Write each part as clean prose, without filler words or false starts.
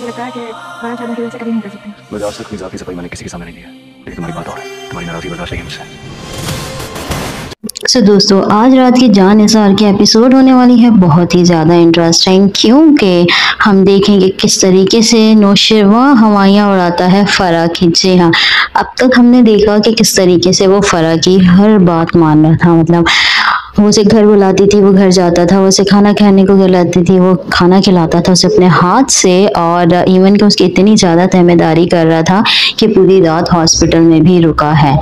मुझे लगता है कि बाहर जाने की वजह से कभी नहीं कर सकते। मुझे आज तक अपनी जात की सफाई मैंने किसी के सामने नहीं दी है, लेकिन तुम्हारी बात और है, तुम्हारी नाराजगी बर्दाश्त नहीं है मुझसे। दोस्तों, आज रात की जान निसार की एपिसोड होने वाली है बहुत ही ज़्यादा इंटरेस्टिंग, क्योंकि हम देखेंगे किस तरीके से नौशरवां हवाइयाँ उड़ाता है फरा की। जी हाँ, अब तक हमने देखा कि किस तरीके से वो फरा की हर बात मान रहा था। मतलब वो उसे घर बुलाती थी, वो घर जाता था, वो उसे खाना खाने को खिलाती थी, वो खाना खिलाता था उसे अपने हाथ से, और इवन कि उसकी इतनी ज़्यादा तहमेदारी कर रहा था कि पूरी रात हॉस्पिटल में भी रुका है,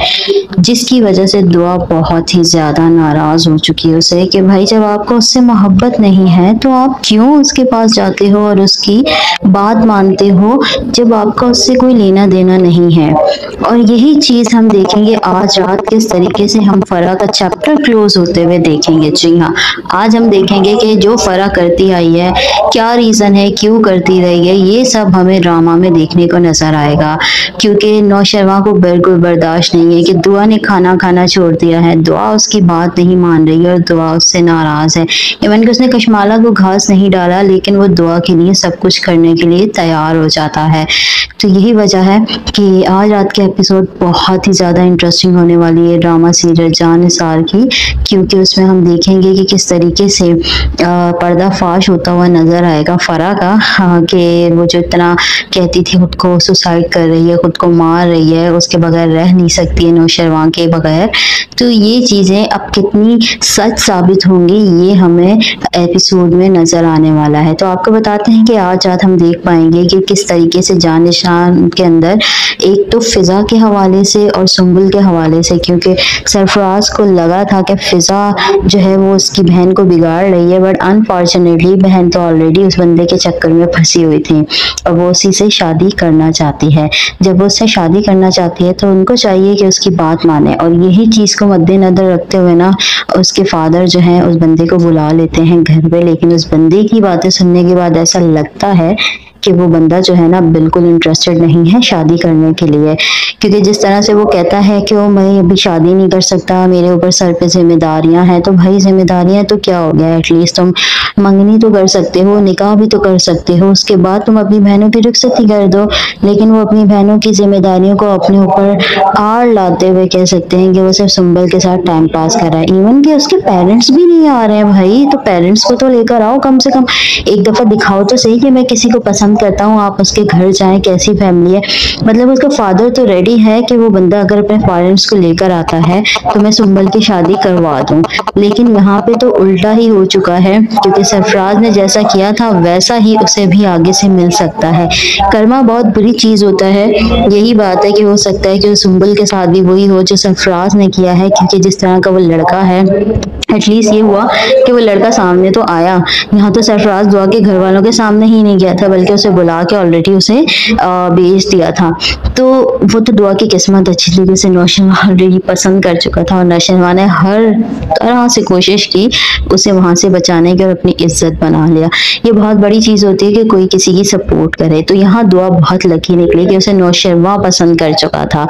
जिसकी वजह से दुआ बहुत ही ज़्यादा नाराज़ हो चुकी है उसे कि भाई जब आपको उससे मोहब्बत नहीं है तो आप क्यों उसके पास जाते हो और उसकी बात मानते हो जब आपका उससे कोई लेना देना नहीं है। और यही चीज़ हम देखेंगे आज रात किस तरीके से हम फरा का चैप्टर क्लोज होते हुए देखेंगे। जी हाँ, आज हम देखेंगे कि जो फरा करती आई है, क्या रीज़न है, क्यों करती रही है, ये सब हमें ड्रामा में देखने को नजर आएगा। क्योंकि नौशरवां को बिल्कुल बर्दाश्त नहीं है कि दुआ ने खाना खाना छोड़ दिया है, दुआ उसकी बात नहीं मान रही है और दुआ उससे नाराज है। इवन कि उसने कशमाला को घास नहीं डाला, लेकिन वो दुआ के लिए सब कुछ करने के लिए तैयार हो जाता है। तो यही वजह है कि आज रात के एपिसोड बहुत ही ज़्यादा इंटरेस्टिंग होने वाली है ड्रामा सीरियल जान निसार की, क्योंकि उसमें हम देखेंगे कि किस तरीके से पर्दाफाश होता हुआ नजर आएगा फरा का, कि वो जो इतना कहती थी खुद को सुसाइड कर रही है, खुद को मार रही है, उसके बगैर रह नहीं सकती है नौशरवां के बगैर। तो ये चीज़ें अब कितनी सच साबित होंगी ये हमें एपिसोड में नज़र आने वाला है। तो आपको बताते हैं कि आज रात हम देख पाएंगे कि किस तरीके से जान निसार के अंदर एक तो फिजा के हवाले से और सुंबुल के हवाले से, क्योंकि सरफराज को लगा था कि फिजा जो है वो उसकी बहन को बिगाड़ रही है, बट अनफॉर्चुनेटली बहन तो ऑलरेडी उस बंदे के चक्कर में फंसी हुई थी और वो उसी से शादी करना चाहती है। जब वो उससे शादी करना चाहती है तो उनको चाहिए कि उसकी बात माने, और यही चीज़ को मद्देनजर रखते हुए ना उसके फादर जो है उस बंदे को बुला लेते हैं घर पे। लेकिन उस बंदे की बातें सुनने के बाद ऐसा लगता है कि वो बंदा जो है ना बिल्कुल इंटरेस्टेड नहीं है शादी करने के लिए, क्योंकि जिस तरह से वो कहता है कि वो मैं अभी शादी नहीं कर सकता, मेरे ऊपर सर पे जिम्मेदारियां हैं। तो भाई जिम्मेदारियां तो क्या हो गया, एटलीस्ट तुम मंगनी तो कर सकते हो, निकाह भी तो कर सकते हो, उसके बाद तुम अपनी बहनों की रुखसती कर दो। लेकिन वो अपनी बहनों की जिम्मेदारियों को अपने ऊपर आड़ लाते हुए कह सकते हैं कि वो सिर्फ सुंबल के साथ टाइम पास कर रहा है। इवन कि उसके पेरेंट्स भी नहीं आ रहे हैं भाई, तो पेरेंट्स को तो लेकर आओ, कम से कम एक दफा दिखाओ तो सही कि मैं किसी को पसंद करता हूँ, आप उसके घर जाएं, कैसी फैमिली है। मतलब उसका फादर तो रेडी है कि वो बंदा अगर अपने पेरेंट्स को लेकर आता है तो मैं सुंबल की शादी करवा दूं। लेकिन यहाँ पे तो उल्टा ही हो चुका है, क्योंकि सरफराज ने जैसा किया था वैसा ही उसे भी आगे से मिल सकता है। कर्मा बहुत बुरी चीज होता है, यही बात है कि हो सकता है कि सुंबल के साथ भी वही हो जो सरफराज ने किया है, क्योंकि जिस तरह का वो लड़का है, एटलीस्ट ये हुआ कि वो लड़का सामने तो आया। यहाँ तो सरफराज दुआ के घर वालों के सामने ही नहीं गया था, बल्कि उसे बुला के ऑलरेडी उसे भेज दिया था। तो वो तो दुआ की किस्मत अच्छी थी, उसे नौशरवां ऑलरेडी पसंद कर चुका था और नौशरवां ने हर तरह से कोशिश की उसे वहां से बचाने की और अपनी इज्जत बना लिया। ये बहुत बड़ी चीज होती है कि कोई किसी की सपोर्ट करे। तो यहाँ दुआ बहुत लकी निकली कि उसे नौशरवां पसंद कर चुका था।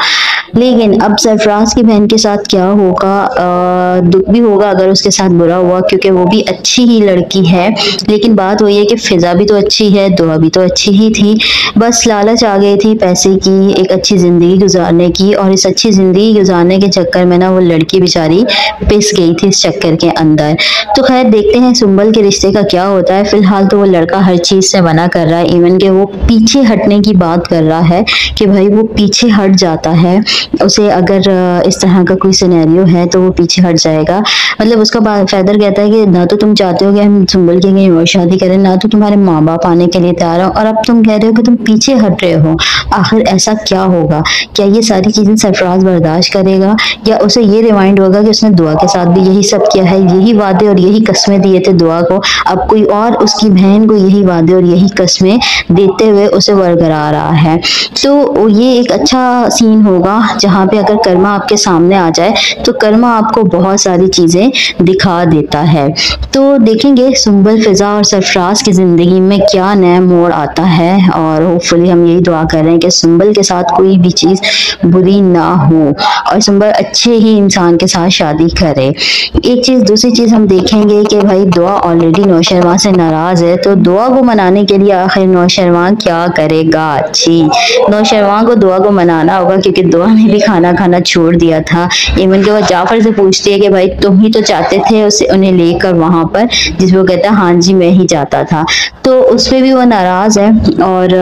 लेकिन अब सरफराज की बहन के साथ क्या होगा, दुख भी होगा अगर उसके साथ बुरा हुआ, क्योंकि वो भी अच्छी ही लड़की है। लेकिन बात वही है कि फिजा भी तो अच्छी है, दुआ भी तो अच्छी ही थी, बस लालच आ गई थी पैसे की, एक अच्छी जिंदगी गुजारने की, और इस अच्छी जिंदगी गुजारने के चक्कर में ना वो लड़की बेचारी पिस गई थी इस चक्कर के अंदर। तो खैर देखते हैं सुंबल के रिश्ते का क्या होता है। फिलहाल तो वो लड़का हर चीज से मना कर रहा है, इवन कि वो पीछे हटने की बात कर रहा है कि भाई वो पीछे हट जाता है, उसे अगर इस तरह का कोई सिनेरियो है तो वो पीछे हट जाएगा। मतलब उसका फादर कहता है कि ना तो तुम चाहते हो कि हम सुंबल की कहीं और शादी करें, ना तो तुम्हारे माँ बाप आने के लिए तैयार हो, और अब तुम कह रहे हो कि तुम पीछे हट रहे हो। आखिर ऐसा क्या होगा? क्या ये सारी चीजें सरफराज बर्दाश्त करेगा, या उसे ये रिमाइंड होगा कि उसने दुआ के साथ भी यही सब किया है, यही वादे और यही कस्में दिए थे दुआ को, अब कोई और उसकी बहन को यही वादे और यही कस्में देते हुए उसे बरकरार रहा है। तो ये एक अच्छा सीन होगा जहाँ पे अगर कर्मा आपके सामने आ जाए तो कर्मा आपको बहुत सारी चीजें दिखा देता है। तो देखेंगे सुंबल, फिजा और सरफराज की जिंदगी में क्या नया मोड़ आता है। और होपफुली हम यही दुआ कर रहे हैं कि सुंबल के साथ कोई भी चीज़ बुरी ना हो और सुंबल अच्छे ही इंसान के साथ शादी करे। एक चीज़, दूसरी चीज़ हम देखेंगे कि भाई दुआ ऑलरेडी नौशरवां से नाराज़ है, तो दुआ को मनाने के लिए आखिर नौशरवां क्या करेगा। अच्छी नौशरवां को दुआ को मनाना होगा, क्योंकि दुआ ने भी खाना खाना छोड़ दिया था। इवन के बाद जाफर से पूछती है कि भाई तुम ही तो चाहते थे उसे उन्हें लेकर वहां पर, जिसको कहता है हाँ जी मैं ही चाहता था। तो उस पर भी वो नाराज है और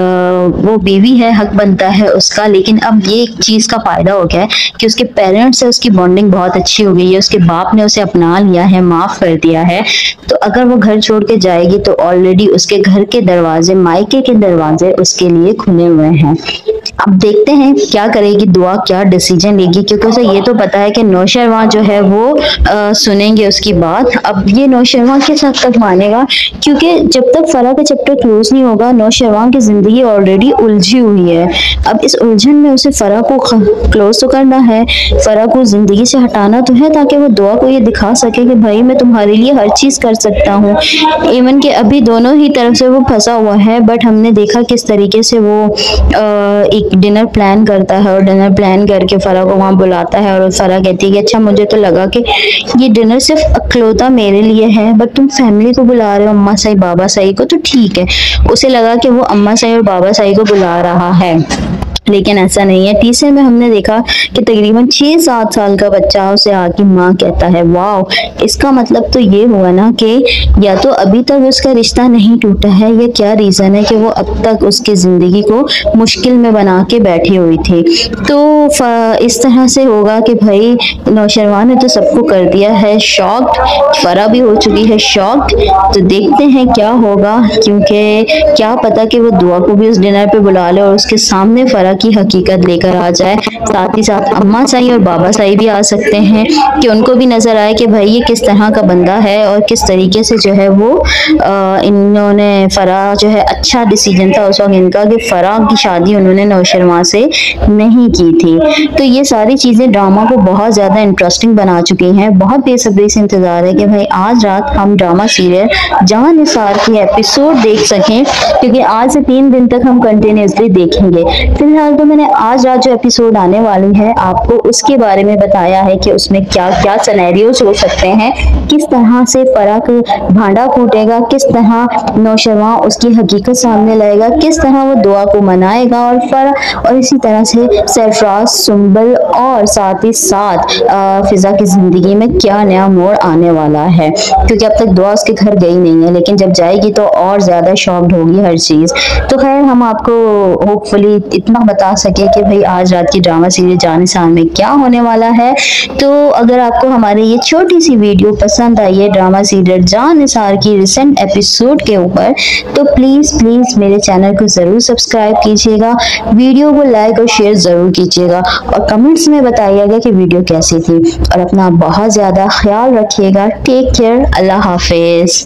वो बीवी है, हक बनता है उसका। लेकिन अब ये एक चीज का फायदा हो गया है कि उसके पेरेंट्स से उसकी बॉन्डिंग बहुत अच्छी हो गई है, उसके बाप ने उसे अपना लिया है, माफ कर दिया है। तो अगर वो घर छोड़ के जाएगी तो ऑलरेडी उसके घर के दरवाजे, मायके के दरवाजे उसके लिए खुले हुए हैं। अब देखते हैं क्या करेगी दुआ, क्या डिसीजन लेगी, क्योंकि उसे ये तो पता है कि नौशरवां जो है वो सुनेंगे उसकी बात। अब ये नौशरवां किस हद तक मानेगा, क्योंकि जब तक फरा का चैप्टर क्लोज नहीं होगा नौशरवां की जिंदगी ऑलरेडी उलझी हुई है। अब इस उलझन में उसे फरा को क्लोज तो करना है, फरा को जिंदगी से हटाना तो है, ताकि वो दुआ को ये दिखा सके कि भाई मैं तुम्हारे लिए हर चीज कर सकता हूँ। इवन के अभी दोनों ही तरफ से वो फंसा हुआ है, बट हमने देखा किस तरीके से वो एक डिनर प्लान करता है और डिनर प्लान करके फरा को वहाँ बुलाता है और फरा कहती है कि अच्छा मुझे तो लगा कि ये डिनर सिर्फ अकलौता मेरे लिए है, बट तुम फैमिली को बुला रहे हो, अम्मा साई बाबा साई को, तो ठीक है। उसे लगा कि वो अम्मा साई और बाबा साई को बुला रहा है, लेकिन ऐसा नहीं है। तीसरे में हमने देखा कि तकरीबन 6-7 साल का बच्चा उसे आके माँ कहता है। वाह, इसका मतलब तो ये हुआ ना कि या तो अभी तक उसका रिश्ता नहीं टूटा है, या क्या रीजन है कि वो अब तक उसकी जिंदगी को मुश्किल में बना के बैठी हुई थी। तो इस तरह से होगा कि भाई नौशरवां ने तो सबको कर दिया है शॉक्ड, फरा भी हो चुकी है शॉक्ड। तो देखते हैं क्या होगा, क्योंकि क्या पता कि वो दुआ को भी उस डिनर पे बुला ले और उसके सामने फरा की हकीकत लेकर आ जाए। साथ ही साथ अम्मा साई और बाबा साई भी आ सकते हैं कि उनको भी नजर आए कि भाई ये किस तरह का बंदा है और किस तरीके से जो है वो इन्होंने फरा जो है, अच्छा डिसीजन था उस वक्त इनका कि फरा की शादी उन्होंने नौशरवां से नहीं की थी। तो ये सारी चीजें ड्रामा को बहुत ज्यादा इंटरेस्टिंग बना चुकी हैं। बहुत बेसब्री से इंतजार है कि भाई आज रात हम ड्रामा सीरियल जहां निसार की एपिसोड देख सकें, क्योंकि आज से 3 दिन तक हम कंटिन्यूसली देखेंगे। फिलहाल तो मैंने आज रात जो एपिसोड आने वाली है आपको उसके बारे में बताया है कि उसमें क्या क्या सिनेरियोज हो सकते हैं, किस तरह से फरा का भांडा फूटेगा, किस तरह नौशरवां उसकी हकीकत सामने लाएगा, किस तरह वो दुआ को मनाएगा और फरा, और इसी तरह से सरफराज, सुंबल और साथ ही साथ फिजा की जिंदगी में क्या नया मोड़ आने वाला है। क्योंकि अब तक दुआ उसके घर गई नहीं है, लेकिन जब जाएगी तो और ज्यादा शॉक्ड होगी हर चीज। तो खैर हम आपको होपफुली इतना बता सके कि भाई आज रात की ड्रामा सीरीज जानिसार में क्या होने वाला है। तो अगर आपको हमारी ये छोटी सी वीडियो पसंद आई है ड्रामा सीरीज जानिसार की रिसेंट एपिसोड के ऊपर, तो प्लीज मेरे चैनल को जरूर सब्सक्राइब कीजिएगा, वीडियो को लाइक और शेयर जरूर कीजिएगा और कमेंट्स में बताइएगा कि वीडियो कैसी थी। और अपना बहुत ज्यादा ख्याल रखिएगा। टेक केयर, अल्लाह हाफिज।